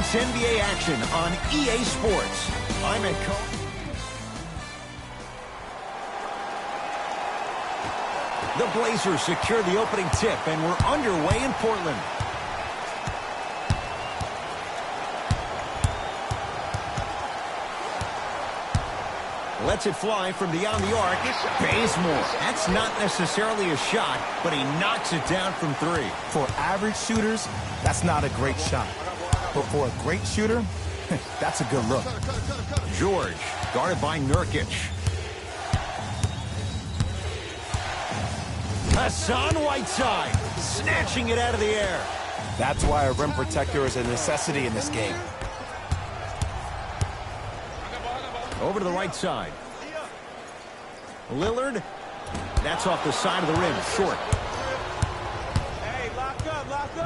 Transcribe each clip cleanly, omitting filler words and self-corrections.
It's NBA action on EA Sports. I'm at The Blazers secure the opening tip, and we're underway in Portland. Lets it fly from beyond the arc. Bazemore. That's not necessarily a shot, but he knocks it down from three. For average shooters, that's not a great shot. But for a great shooter, that's a good look. George, guarded by Nurkic. Hassan Whiteside, snatching it out of the air. That's why a rim protector is a necessity in this game. Over to the right side. Lillard. That's off the side of the rim. Short.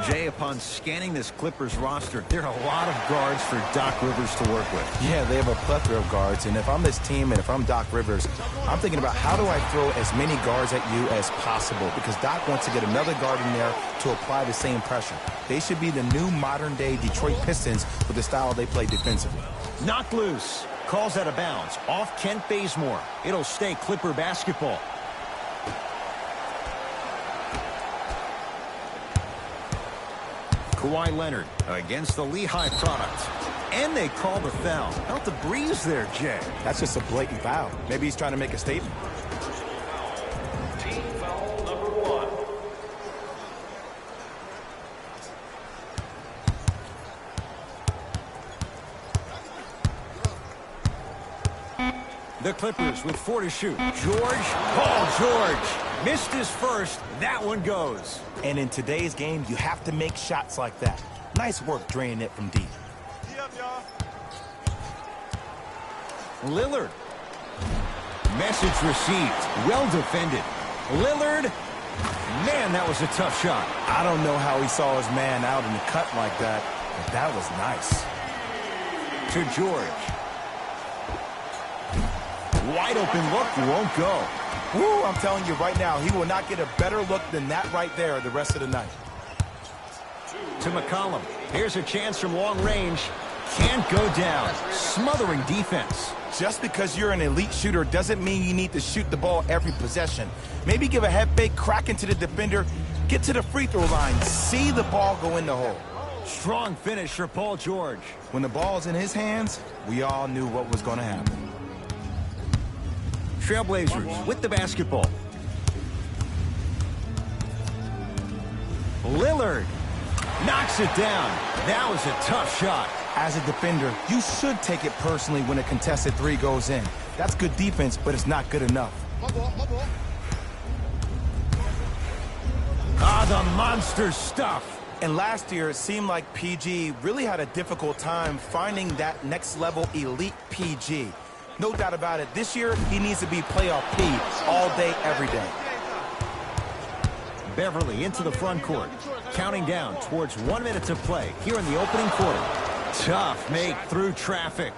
Jay, upon scanning this Clippers roster, there are a lot of guards for Doc Rivers to work with. Yeah, they have a plethora of guards, and if I'm this team and if I'm Doc Rivers, I'm thinking about how do I throw as many guards at you as possible, because Doc wants to get another guard in there to apply the same pressure. They should be the new modern-day Detroit Pistons with the style they play defensively. Knocked loose. Calls out of bounds. Off Kent Bazemore. It'll stay Clipper basketball. Kawhi Leonard against the Lehigh product. And they call the foul. Felt the breeze there, Jay. That's just a blatant foul. Maybe he's trying to make a statement. Team foul number 1. The Clippers with 4 to shoot. George. Oh, George. Missed his first. That one goes. And in today's game, you have to make shots like that. Nice work draining it from deep. Lillard. Message received. Well defended. Lillard. Man, that was a tough shot. I don't know how he saw his man out in the cut like that, but that was nice. To George. Wide open look, won't go. Woo, I'm telling you right now, he will not get a better look than that right there the rest of the night. To McCollum. Here's a chance from long range. Can't go down. Smothering defense. Just because you're an elite shooter doesn't mean you need to shoot the ball every possession. Maybe give a head fake, crack into the defender, get to the free throw line, see the ball go in the hole. Strong finish for Paul George. When the ball's in his hands, we all knew what was going to happen. Trailblazers with the basketball. Lillard knocks it down. That was a tough shot. As a defender, you should take it personally when a contested three goes in. That's good defense, but it's not good enough. Ah, the monster stuff. And last year, it seemed like PG really had a difficult time finding that next level elite PG. No doubt about it, this year, he needs to be playoff P all day, every day. Beverly into the front court. Counting down towards 1 minute to play here in the opening quarter. Tough make through traffic.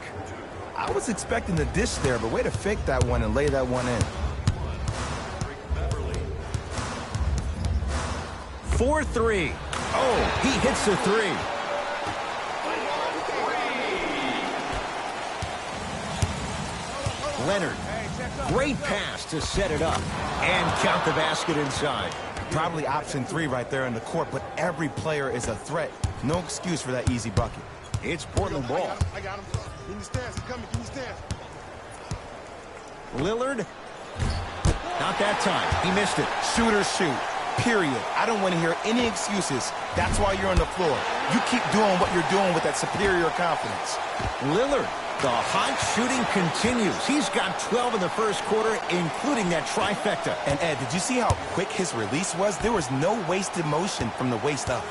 I was expecting the dish there, but way to fake that one and lay that one in. 4-3. Oh, he hits the three. Leonard. Great pass to set it up. And count the basket inside. Probably option 3 right there in the court, but every player is a threat. No excuse for that easy bucket. It's Portland ball. I got him. Give me stance. He's coming. Give me stance. Lillard. Not that time. He missed it. Shooters shoot. Period. I don't want to hear any excuses. That's why you're on the floor. You keep doing what you're doing with that superior confidence. Lillard. The hot shooting continues. He's got 12 in the first quarter, including that trifecta. And Ed, did you see how quick his release was? There was no wasted motion from the waist up.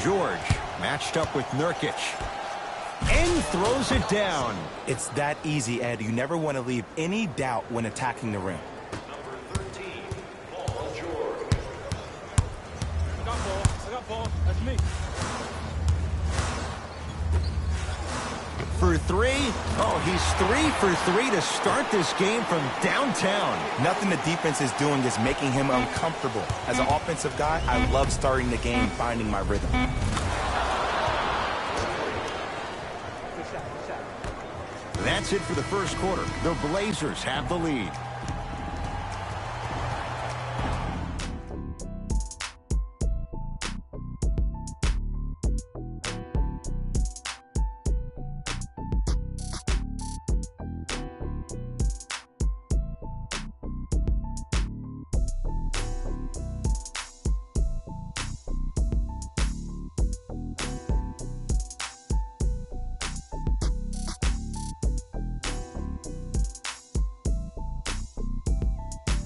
George matched up with Nurkic. And throws it down. It's that easy, Ed. You never want to leave any doubt when attacking the rim. Number 13, Paul George. I got ball. That's me. For three. Oh, he's 3 for 3 to start this game from downtown. Nothing the defense is doing is making him uncomfortable. As an offensive guy, I love starting the game, finding my rhythm. that's it for the first quarter. The Blazers have the lead.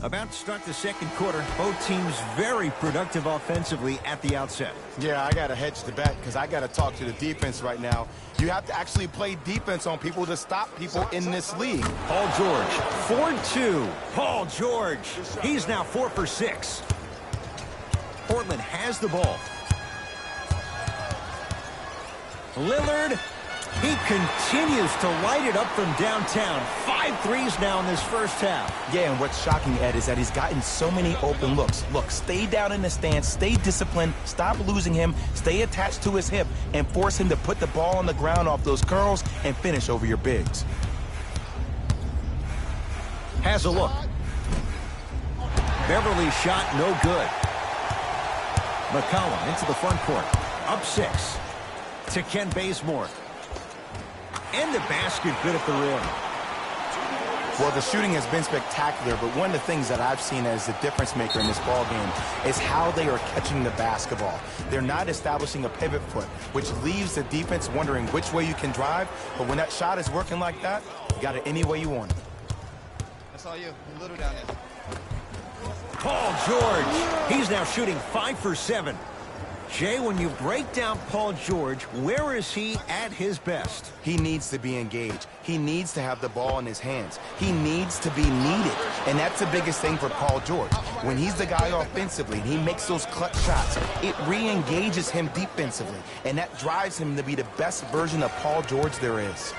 About to start the second quarter. Both teams very productive offensively at the outset. Yeah, I got to hedge the bet because I got to talk to the defense right now. You have to actually play defense on people to stop people in this league. Paul George, 4-2. Paul George, he's now 4 for 6. Portland has the ball. Lillard, he continues to light it up from downtown. 5 threes now in this first half. Yeah, and what's shocking, Ed, is that he's gotten so many open looks. Look, stay down in the stance, stay disciplined, stop losing him, stay attached to his hip, and force him to put the ball on the ground off those curls and finish over your bigs. Has a look. Beverly's shot no good. McCollum into the front court. Up 6 to Ken Bazemore. And the basket good at the rim. Well, the shooting has been spectacular, but one of the things that I've seen as the difference maker in this ball game is how they are catching the basketball. They're not establishing a pivot foot, which leaves the defense wondering which way you can drive, but when that shot is working like that, you got it any way you want it. That's all you. Little down there. Paul George, he's now shooting 5 for 7. Jay, when you break down Paul George, where is he at his best? He needs to be engaged. He needs to have the ball in his hands. He needs to be needed. And that's the biggest thing for Paul George. When he's the guy offensively and he makes those clutch shots, it re-engages him defensively. And that drives him to be the best version of Paul George there is.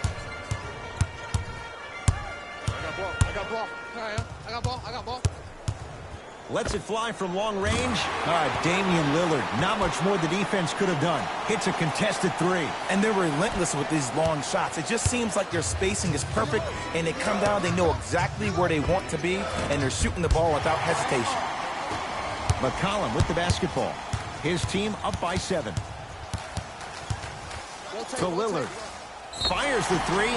I got ball. I got ball. Lets it fly from long range. Damian Lillard, not much more the defense could have done. Hits a contested 3. And they're relentless with these long shots. It just seems like their spacing is perfect, and they come down, they know exactly where they want to be, and they're shooting the ball without hesitation. McCollum with the basketball. His team up by 7. To Lillard. Fires the 3.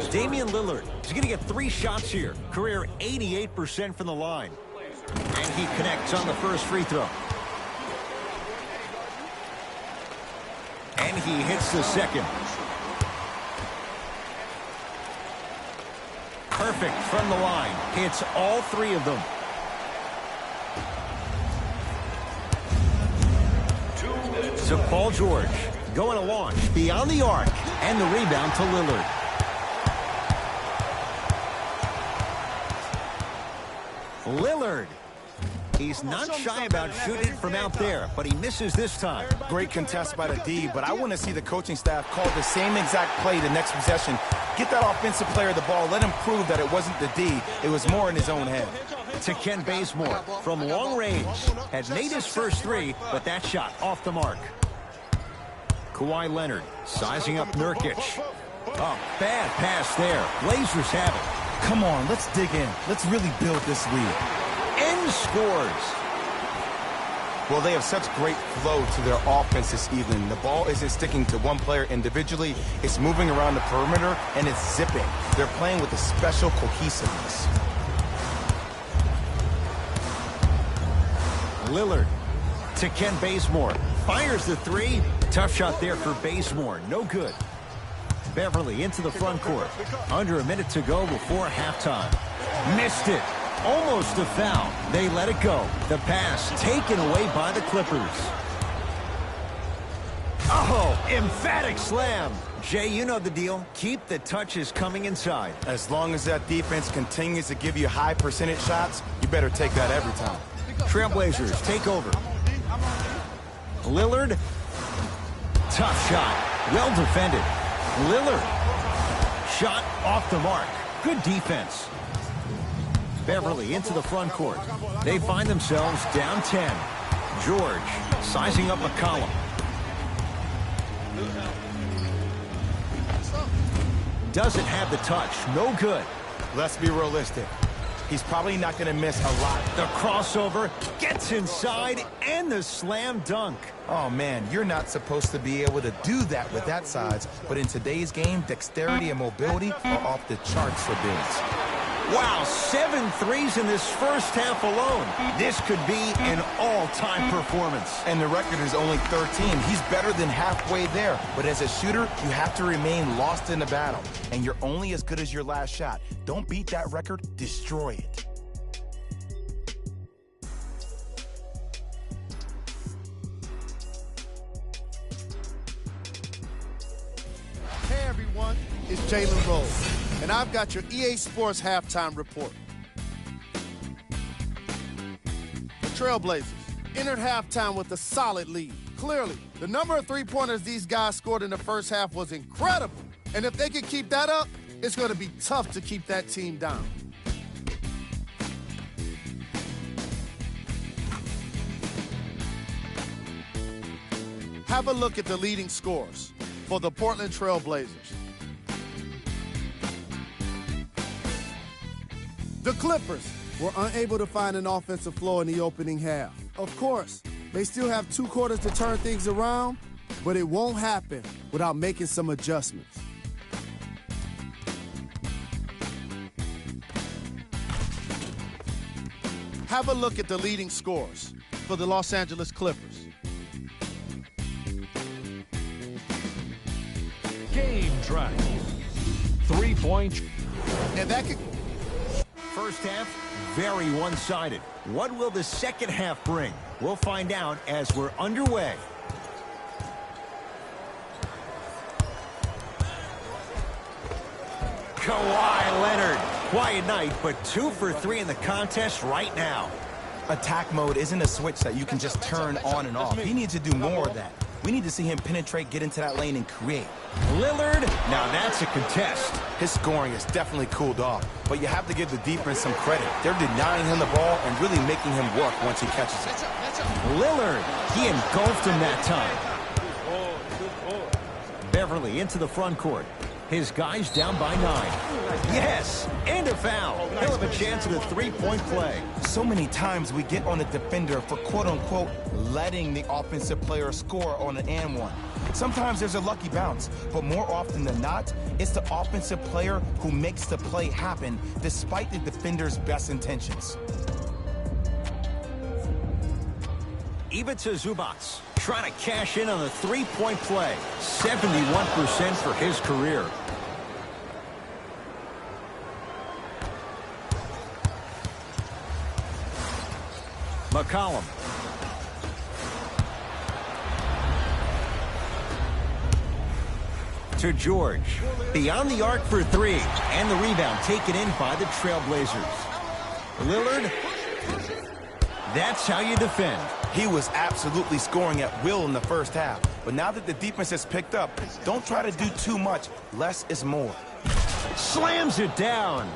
Damian Lillard is going to get 3 shots here. Career 88% from the line. And he connects on the first free throw. And he hits the second. Perfect from the line. Hits all 3 of them. To Paul George. Going to launch beyond the arc. And the rebound to Lillard. Lillard. He's not shy about shooting from out there, but he misses this time. Great contest by the D, but I want to see the coaching staff call the same exact play the next possession. Get that offensive player the ball. Let him prove that it wasn't the D. It was more in his own head. To Ken Bazemore from long range. Had made his first 3, but that shot off the mark. Kawhi Leonard sizing up Nurkic. Oh, bad pass there. Blazers have it. Come on, let's dig in. Let's really build this lead. And scores. Well, they have such great flow to their offense this evening. The ball isn't sticking to one player individually. It's moving around the perimeter, and it's zipping. They're playing with a special cohesiveness. Lillard to Ken Bazemore. Fires the 3. Tough shot there for Bazemore. No good. Beverly into the front court. Under a minute to go before halftime. Missed it. Almost a foul. They let it go. The pass taken away by the Clippers. Oh, emphatic slam. Jay, you know the deal. Keep the touches coming inside. As long as that defense continues to give you high percentage shots, you better take that every time. Trailblazers take over. Lillard. Tough shot. Well defended. Lillard. Shot off the mark. Good defense. Beverly into the front court. They find themselves down 10. George sizing up McCollum. Doesn't have the touch. No good. Let's be realistic. He's probably not going to miss a lot. The crossover gets inside and the slam dunk. Oh, man, you're not supposed to be able to do that with that size. But in today's game, dexterity and mobility are off the charts for bigs. Wow, 7 threes in this first half alone. This could be an all-time performance. And the record is only 13. He's better than halfway there. But as a shooter, you have to remain lost in the battle. And you're only as good as your last shot. Don't beat that record, destroy it. Hey everyone, it's Jalen Rose, and I've got your EA Sports halftime report. The Trailblazers entered halftime with a solid lead. Clearly, the number of three-pointers these guys scored in the first half was incredible. And if they can keep that up, it's going to be tough to keep that team down. Have a look at the leading scorers for the Portland Trailblazers. The Clippers were unable to find an offensive flow in the opening half. Of course, they still have 2 quarters to turn things around, but it won't happen without making some adjustments. Have a look at the leading scorers for the Los Angeles Clippers. Game track. 3-point. And that could... First half, very one-sided. What will the second half bring? We'll find out as we're underway. Kawhi Leonard. Quiet night, but 2 for 3 in the contest right now. Attack mode isn't a switch that you can just turn on and off. He needs to do more of that. We need to see him penetrate, get into that lane, and create. Lillard, now that's a contest. His scoring is definitely cooled off, but you have to give the defense some credit. They're denying him the ball and really making him work once he catches it. Lillard, he engulfed him that time. Beverly into the front court. His guys down by 9. Yes, and a foul. He'll have a chance at a 3-point play. So many times we get on the defender for quote-unquote letting the offensive player score on an and one. Sometimes there's a lucky bounce, but more often than not, it's the offensive player who makes the play happen despite the defender's best intentions. Ivica Zubac trying to cash in on the 3-point play. 71% for his career. McCollum. To George. Beyond the arc for 3. And the rebound taken in by the Trailblazers. Lillard. That's how you defend. He was absolutely scoring at will in the first half. But now that the defense has picked up, don't try to do too much. Less is more. Slams it down.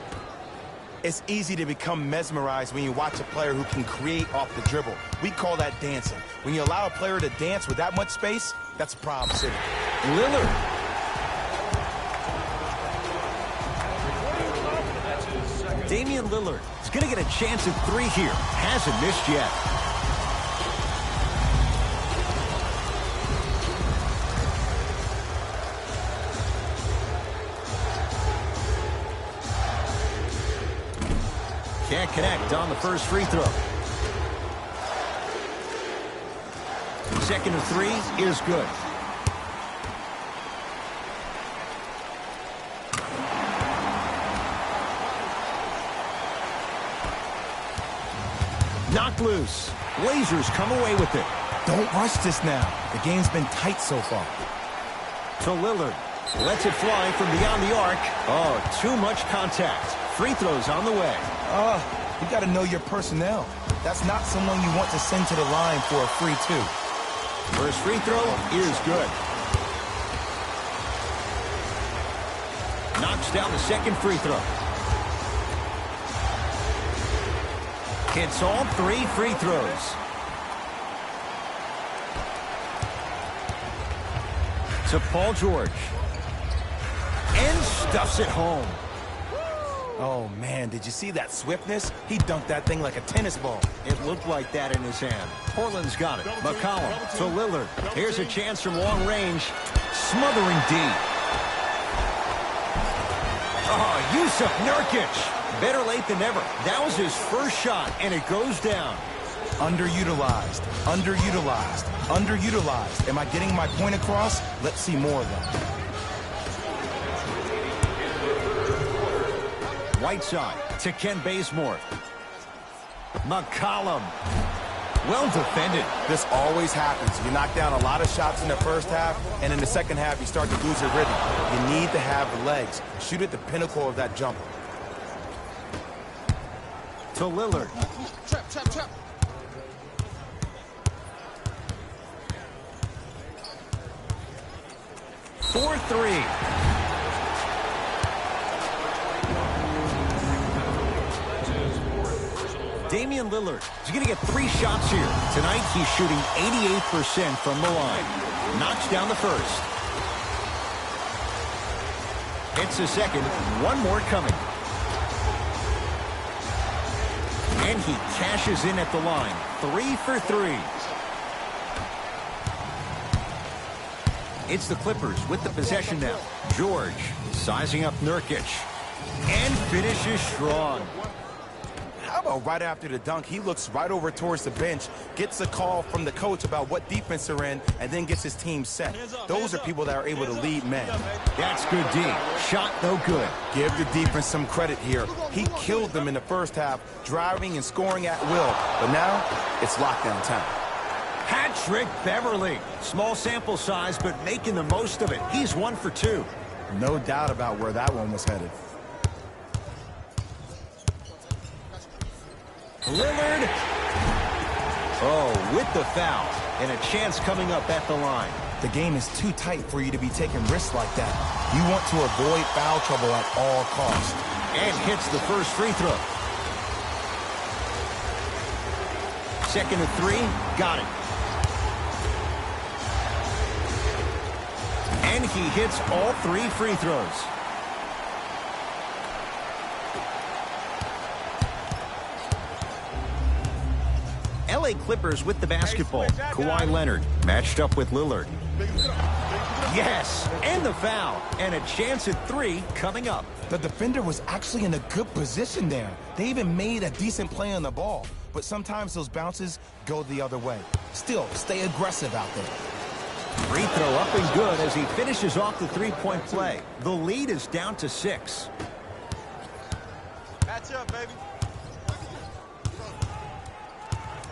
It's easy to become mesmerized when you watch a player who can create off the dribble. We call that dancing. When you allow a player to dance with that much space, that's Problem City. Lillard. Damian Lillard is going to get a chance at 3 here. Hasn't missed yet. Can't connect on the first free throw. Second of 3 is good. Knocked loose. Blazers come away with it. Don't rush this now. The game's been tight so far. To Lillard. Lets it fly from beyond the arc. Oh, too much contact. Free throws on the way. You got to know your personnel. That's not someone you want to send to the line for a free 2. First free throw is good. Knocks down the second free throw. Hits all 3 free throws. to Paul George. And stuffs it home. Oh, man, did you see that swiftness? He dunked that thing like a tennis ball. It looked like that in his hand. Portland's got it. McCollum to Lillard. Here's a chance from long range. Smothering D. Oh, Yusuf Nurkic. Better late than never. That was his first shot, and it goes down. Underutilized, underutilized, underutilized. Am I getting my point across? Let's see more of that. Whiteside to Ken Bazemore. McCollum. Well defended. This always happens. You knock down a lot of shots in the first half, and in the second half, you start to lose your rhythm. You need to have the legs. Shoot at the pinnacle of that jumper. To Lillard. Trap. 4-3. Damian Lillard is going to get 3 shots here. Tonight, he's shooting 88% from the line. Knocks down the first. Hits the second. One more coming. And he cashes in at the line. 3 for 3. It's the Clippers with the possession now. George sizing up Nurkic. And finishes strong. How about right after the dunk, he looks right over towards the bench, gets a call from the coach about what defense they're in, and then gets his team set. Those are people that are able to lead men. That's good D. Shot no good. Give the defense some credit here. He killed them in the first half, driving and scoring at will. But now, it's lockdown time. Hat-trick Beverly. Small sample size, but making the most of it. He's 1 for 2. No doubt about where that one was headed. Lillard. Oh, with the foul. And a chance coming up at the line. The game is too tight for you to be taking risks like that. You want to avoid foul trouble at all costs. And hits the first free throw. Second and 3. Got it. And he hits all 3 free throws. LA Clippers with the basketball. Kawhi Leonard matched up with Lillard. Yes, and the foul. And a chance at 3 coming up. The defender was actually in a good position there. They even made a decent play on the ball. But sometimes those bounces go the other way. Still, stay aggressive out there. Free throw up and good as he finishes off the 3-point play. The lead is down to 6. Match up, baby.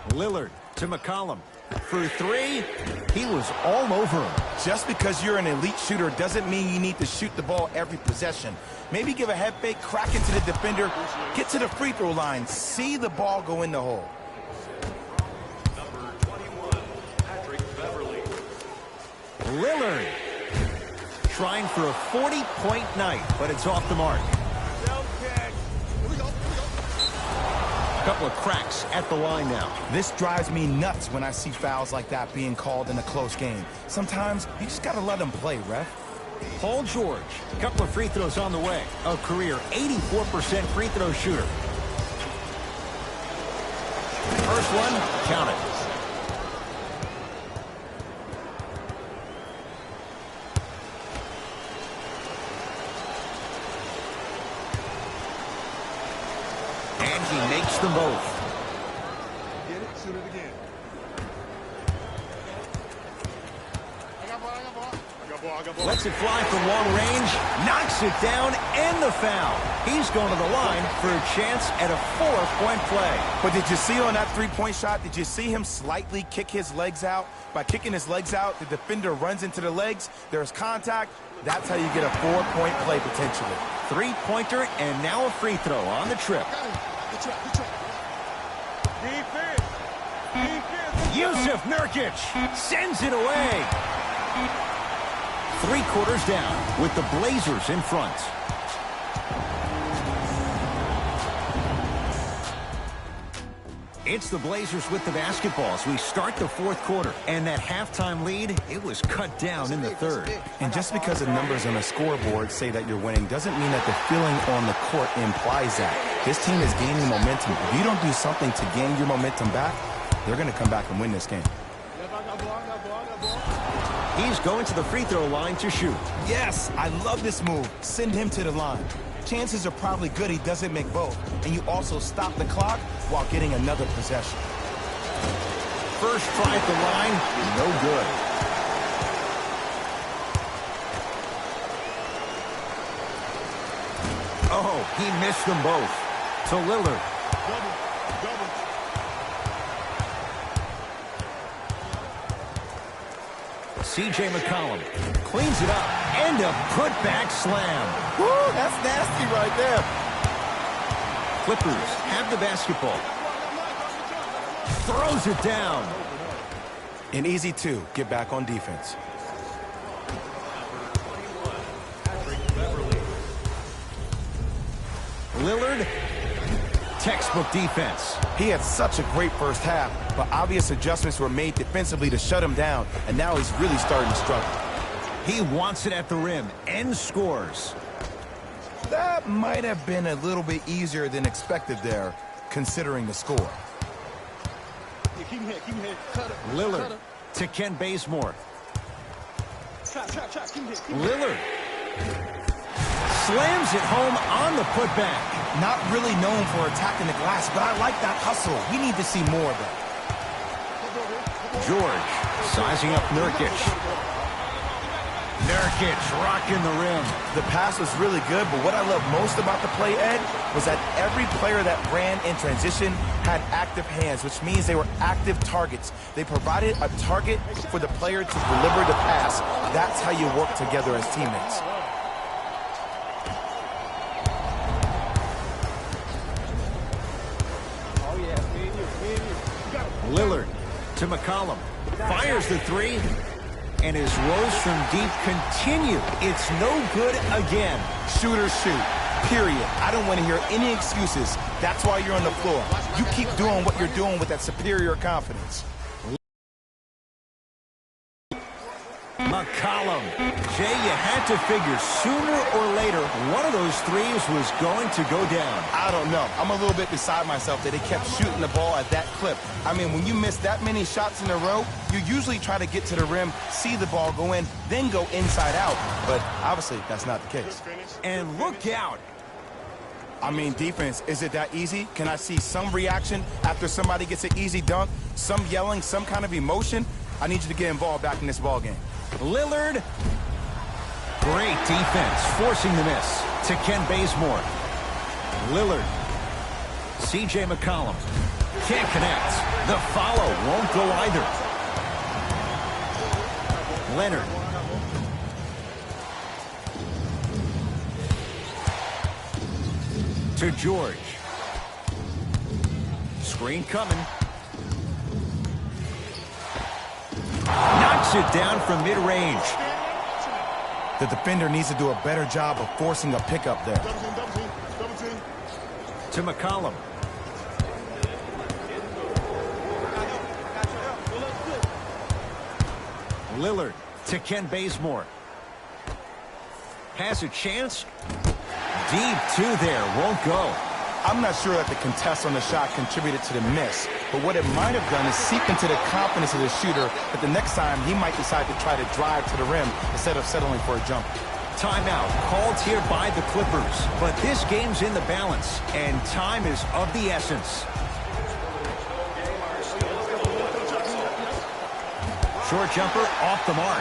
Lillard to McCollum. For 3, he was all over him. Just because you're an elite shooter doesn't mean you need to shoot the ball every possession. Maybe give a head fake, crack into the defender, get to the free throw line, see the ball go in the hole. Number 21, Patrick Beverly. Lillard trying for a 40-point night, but it's off the mark. A couple of cracks at the line now. This drives me nuts when I see fouls like that being called in a close game. Sometimes you just got to let them play, ref. Paul George, a couple of free throws on the way. A career 84% free throw shooter. First one, count it. And he makes them both. Get it, shoot it again. I got ball. Lets it fly from long range, knocks it down, and the foul. He's going to the line for a chance at a 4-point play. But did you see on that three-point shot, did you see him slightly kick his legs out? By kicking his legs out, the defender runs into the legs, there's contact. That's how you get a 4-point play potentially. 3-pointer and now a free throw on the trip. Defense. Yusuf Nurkic sends it away. 3 quarters down with the Blazers in front. It's the Blazers with the basketball as we start the fourth quarter. And that halftime lead, it was cut down in the third. And just because the numbers on the scoreboard say that you're winning doesn't mean that the feeling on the court implies that. This team is gaining momentum. If you don't do something to gain your momentum back, they're going to come back and win this game. He's going to the free throw line to shoot. Yes, I love this move. Send him to the line. Chances are probably good he doesn't make both. And you also stop the clock while getting another possession. First try at the line, no good. Oh, he missed them both. To Lillard. C.J. McCollum cleans it up, and a putback slam. Woo, that's nasty right there. Clippers have the basketball. Throws it down. An easy two, get back on defense. Lillard, textbook defense. He had such a great first half, but obvious adjustments were made defensively to shut him down, and now he's really starting to struggle. He wants it at the rim and scores. That might have been a little bit easier than expected there, considering the score. Lillard to Ken Bazemore. Lillard slams it home on the putback. Not really known for attacking the glass, but I like that hustle. We need to see more of that. George sizing up Nurkic. Nurkic rocking the rim. The pass was really good, but what I love most about the play, Ed, was that every player that ran in transition had active hands, which means they were active targets. They provided a target for the player to deliver the pass. That's how you work together as teammates. Lillard to McCollum. Fires the three. And his rows from deep continue. It's no good again. Shooters shoot, period. I don't want to hear any excuses. That's why you're on the floor. You keep doing what you're doing with that superior confidence. McCollum. Jay, you had to figure sooner or later one of those threes was going to go down. I don't know. I'm a little bit beside myself that he kept shooting the ball at that clip. I mean, when you miss that many shots in a row, you usually try to get to the rim, see the ball go in, then go inside out. But obviously, that's not the case. And look out. I mean, defense, is it that easy? Can I see some reaction after somebody gets an easy dunk? Some yelling, some kind of emotion? I need you to get involved back in this ball game. Lillard. Great defense, forcing the miss to Ken Bazemore. Lillard. C.J. McCollum. Can't connect. The follow won't go either. Leonard. To George. Screen coming. Knocks it down from mid-range. The defender needs to do a better job of forcing a pickup there. To McCollum. Lillard to Ken Bazemore. Has a chance. Deep two there, won't go. I'm not sure that the contest on the shot contributed to the miss, but what it might have done is seep into the confidence of the shooter that the next time he might decide to try to drive to the rim instead of settling for a jump. Timeout called here by the Clippers, but this game's in the balance, and time is of the essence. Short jumper off the mark.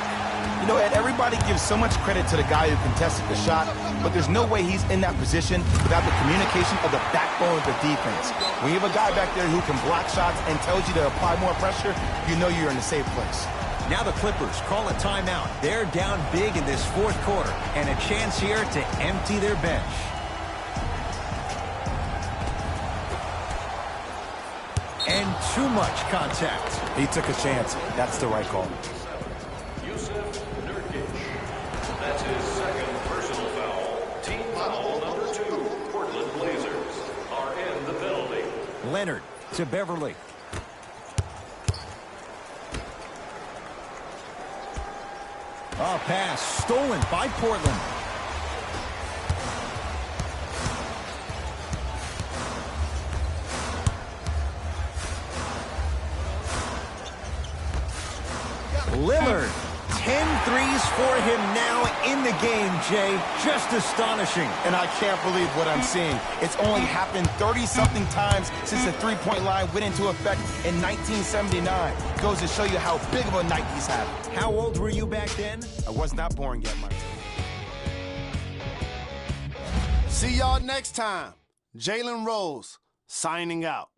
You know, Ed, everybody gives so much credit to the guy who contested the shot, but there's no way he's in that position without the communication of the backbone of the defense. When you have a guy back there who can block shots and tells you to apply more pressure, you know you're in a safe place. Now the Clippers call a timeout. They're down big in this fourth quarter, and a chance here to empty their bench. And too much contact. He took a chance. That's the right call. That's his second personal foul. Team foul number 2. Portland Blazers are in the penalty. Leonard to Beverly. Oh, pass stolen by Portland. Lillard, 10 threes for him now in the game, Jay. Just astonishing. And I can't believe what I'm seeing. It's only happened 30-something times since the three-point line went into effect in 1979. Goes to show you how big of a night he's having. How old were you back then? I was not born yet, Mike. See y'all next time. Jalen Rose, signing out.